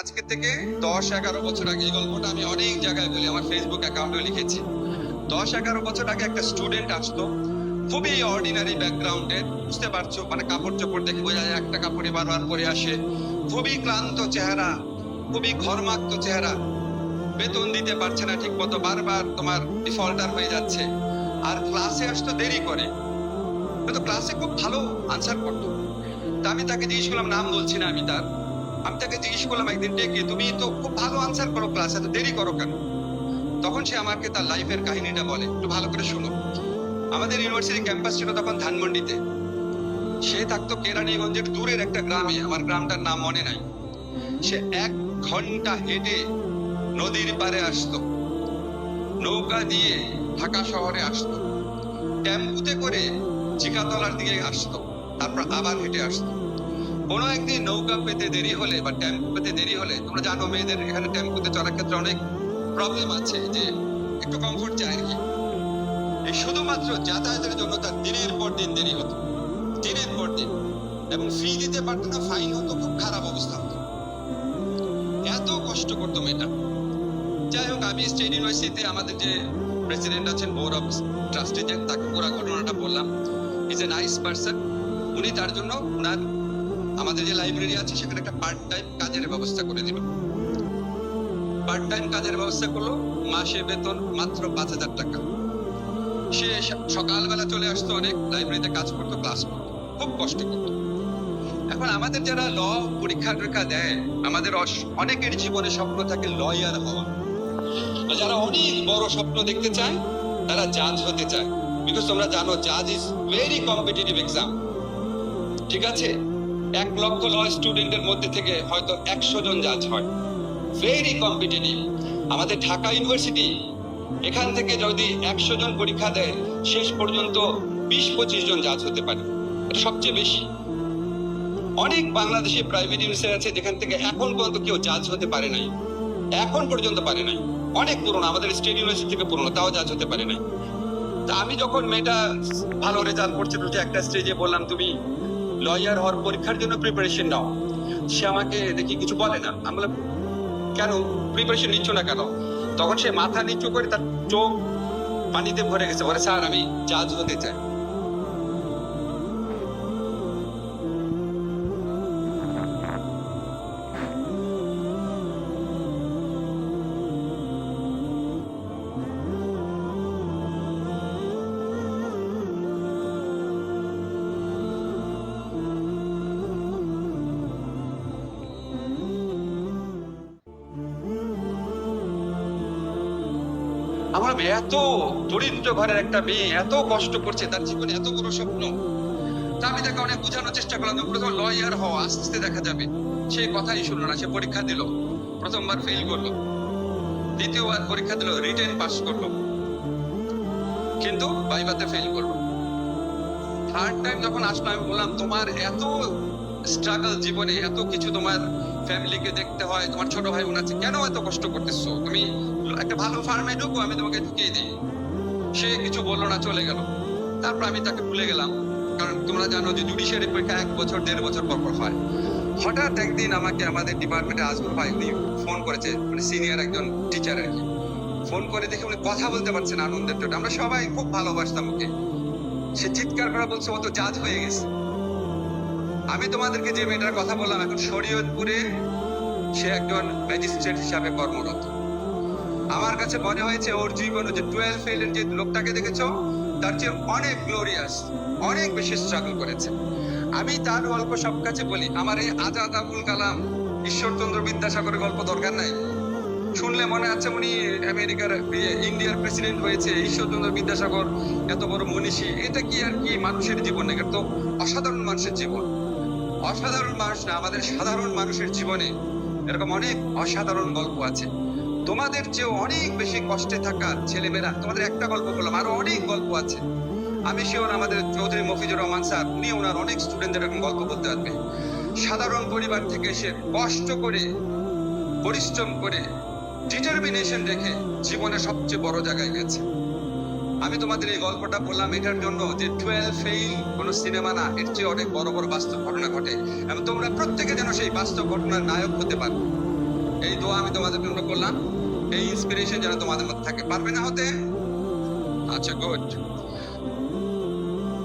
আজকে থেকে 10-11 বছর আগে, এই গল্পটা আমি অনেক জায়গায় বলি, আমার ফেসবুক অ্যাকাউন্টে লিখেছি। 10-11 বছর আগে একটা স্টুডেন্ট আসতো, খুবই অর্ডিনারি ব্যাকগ্রাউন্ডের, বুঝতে পারছো, মানে কাপড় চোপড় দেখে বোঝা যায় একটা কাপড়ই বারবার পরে আসে, খুবই ক্লান্ত চেহারা, খুবই ঘর্মাক্ত চেহারা, বেতন দিতে পারছে না ঠিক মতো, বারবার তোমার ডিফল্টার হয়ে যাচ্ছে, আর ক্লাসে আসতো দেরি করে, কিন্তু ক্লাসে খুব ভালো আনসার করতো। তা আমি তাকে জিজ্ঞেস করলাম, নাম বলছি না আমি তাকে জিজ্ঞেস করলাম একদিন ডেকে, তুমি তো খুব ভালো আনসার করো ক্লাসে, এত দেরি করো কেন? তখন সে আমাকে তার লাইফের কাহিনীটা বলে, একটু ভালো করে শুনো। আমাদের ইউনিভার্সিটি ক্যাম্পাস ছিল তখন ধানমন্ডিতে, সে থাকতো কেরানীগঞ্জের দূরের একটা গ্রামে, আমার গ্রামটার নাম মনে নাই। সে 1 ঘন্টা হেঁটে নদীর পারে আসতো, নৌকা দিয়ে ঢাকা শহরে আসতো, টেম্পুতে করে চিকাতলার দিকে আসতো, তারপর আবার হেঁটে আসতো। কোনো একদিন নৌকা পেতে দেরি হলে বা টেম্পু পেতে দেরি হলে, তোমরা জানো মেয়েদের এখানে টেম্পুতে চড়ার ক্ষেত্রে অনেক প্রবলেম আছে, যে একটু কমফোর্ট চাই আর কি। এই শুধুমাত্র যাতায়াতের জন্য তার দিনের পর দিন দেরি হতো, দিনের পর দিন, এবং ফি দিতে পারতো না, ফাইন হতো, খুব খারাপ অবস্থা হতো, এত কষ্ট করতো মেয়েটা। যাই হোক, আমি স্টেট ইউনিভার্সিটিতে আমাদের যে প্রেসিডেন্ট আছেন বোর্ড অফ ট্রাস্টিজের, তাকে পুরো ঘটনাটা বললাম। Is a nice person. উনি তার জন্য ওনার আমাদের যে লাইব্রেরি আছে সেখানে একটা পার্ট টাইম কাজের ব্যবস্থা করে দিল। পার্ট টাইম কাজের ব্যবস্থা করলো, মাসে বেতন মাত্র 5,000 টাকা। সে সকালবেলা চলে আসতো, অনেক লাইব্রেরিতে কাজ করতো, ক্লাস করতো, খুব কষ্ট করতো। এখন আমাদের যারা ল পরীক্ষা টরীক্ষা দেয়, আমাদের অনেকের জীবনে স্বপ্ন থাকে লয়ার হওয়া, যারা অনেক বড় স্বপ্ন দেখতে চায় তারা জাজ হতে চায়। বিকজ তোমরা জানো জাজ ইজ ভেরি কম্পিটিটিভ এক্সাম, ঠিক আছে? 1 লক্ষ ল স্টুডেন্টের মধ্যে থেকে হয়তো 100 জন জাজ হয়, ভেরি কম্পিটিটিভ। আমাদের ঢাকা ইউনিভার্সিটি, এখান থেকে যদি 100 জন পরীক্ষা দেয়, শেষ পর্যন্ত 20-25 জন জাজ হতে পারে, এটা সবচেয়ে বেশি। অনেক বাংলাদেশে প্রাইভেট ইউনিভার্সিটি আছে যেখান থেকে এখন পর্যন্ত কেউ জাজ হতে পারে নাই, এখন পর্যন্ত পারে নাই। অনেক পুরনো, আমাদের স্টেট ইউনিভার্সিটি থেকে পুরনো, তাও জাজ হতে পারে নাই। তা আমি যখন মেয়েটা ভালো রেজাল্ট করছিল, যে একটা স্টেজে বললাম তুমি লয়ার হওয়ার পরীক্ষার জন্য প্রিপারেশন নাও, সে আমাকে দেখি কিছু বলে না। আমি বললাম, কেন প্রিপারেশন নিচ্ছ না কেন? তখন সে মাথা নিচু করে, তার চোখ পানিতে ভরে গেছে, বলে, স্যার আমি জাজ হতে চাই। আমার এত দরিদ্র ঘরের একটা মেয়ে এত কষ্ট করছে, তার জীবনে এত বড় স্বপ্ন। তা আমি তাকে অনেক বোঝানোর চেষ্টা করলাম, প্রথম লয়ার হওয়া, আস্তে আস্তে দেখা যাবে। সে কথাই শুনলো না, সে পরীক্ষা দিল, প্রথমবার ফেল করলো, দ্বিতীয়বার পরীক্ষা দিল, রিটেন পাস করলো, কিন্তু ভাইভাতে ফেল করলো। থার্ড টাইম যখন আসলো, আমি বললাম, তোমার এত স্ট্রাগল জীবনে, এত কিছু, তোমার ফ্যামিলিকে দেখতে হয়, তোমার ছোট ভাই বোন আছে, কেন এত কষ্ট করতেছো? তুমি একটা ভালো ফার্মে ঢুকো, আমি তোমাকে ঢুকিয়ে দিই। সে কিছু বললো না, চলে গেল। তারপর আমি তাকে ভুলে গেলাম, কারণ তোমরা জানো যে জুডিশিয়ারি পরীক্ষা 1 বছর 1.5 বছর পর পর হয়। হঠাৎ একদিন আমাকে আমাদের ডিপার্টমেন্টে আজমল ভাই, উনি ফোন করেছে, মানে সিনিয়র একজন টিচার আর কি। ফোন করে দেখে উনি কথা বলতে পারছেন আনন্দের জন্য, আমরা সবাই খুব ভালোবাসতাম ওকে। সে চিৎকার করে বলছে, ও তো জাজ হয়ে গেছে। আমি তোমাদেরকে যে মেয়েটার কথা বললাম, এখন শরীয়তপুরে সে একজন ম্যাজিস্ট্রেট হিসাবে কর্মরত। আমার কাছে মনে হয়েছে ওর জীবনে যে 12 ফেলের যে লোকটাকে দেখেছো, তার চেয়ে অনেক গ্লোরিয়াস, অনেক বেশি স্ট্রাগল করেছে। আমি তার গল্প সব কাছে বলি। আমার এই আজাদ আবুল কালাম, ঈশ্বরচন্দ্র বিদ্যাসাগরের গল্প দরকার নাই, শুনলে মনে আছে উনি আমেরিকার ইন্ডিয়ার প্রেসিডেন্ট হয়েছে, ঈশ্বরচন্দ্র বিদ্যাসাগর এত বড় মনীষী। এটা কি আর কি মানুষের জীবন? এটা তো অসাধারণ মানুষের জীবন। অসাধারণ মানুষ না, আমাদের সাধারণ মানুষের জীবনে এরকম অনেক অসাধারণ গল্প আছে। তোমাদের চেয়েও অনেক বেশি কষ্টে থাকা ছেলেমেয়েরা, তোমাদের একটা গল্প বললাম, আরো অনেক গল্প আছে। আমি শিওর আমাদের চৌধুরী মফিজুর রহমান স্যার, উনি ওনার অনেক স্টুডেন্টদের এরকম গল্প বলতে পারবে। সাধারণ পরিবার থেকে এসে কষ্ট করে, পরিশ্রম করে, ডিটারমিনেশন রেখে জীবনে সবচেয়ে বড় জায়গায় গেছে। আমি তোমাদের এই গল্পটা বললাম এটার জন্য যে 12 ফেইল কোনো সিনেমা না, এর চেয়ে অনেক বড় বড় বাস্তব ঘটনা ঘটে, এবং তোমরা প্রত্যেকে যেন সেই বাস্তব ঘটনার নায়ক হতে পারো। এই দোয়া আমি তোমাদের জন্য করলাম, এই ইন্সপিরেশন যেন তোমাদের মধ্যে থাকে। পারবে না হতে? আচ্ছা, গুড।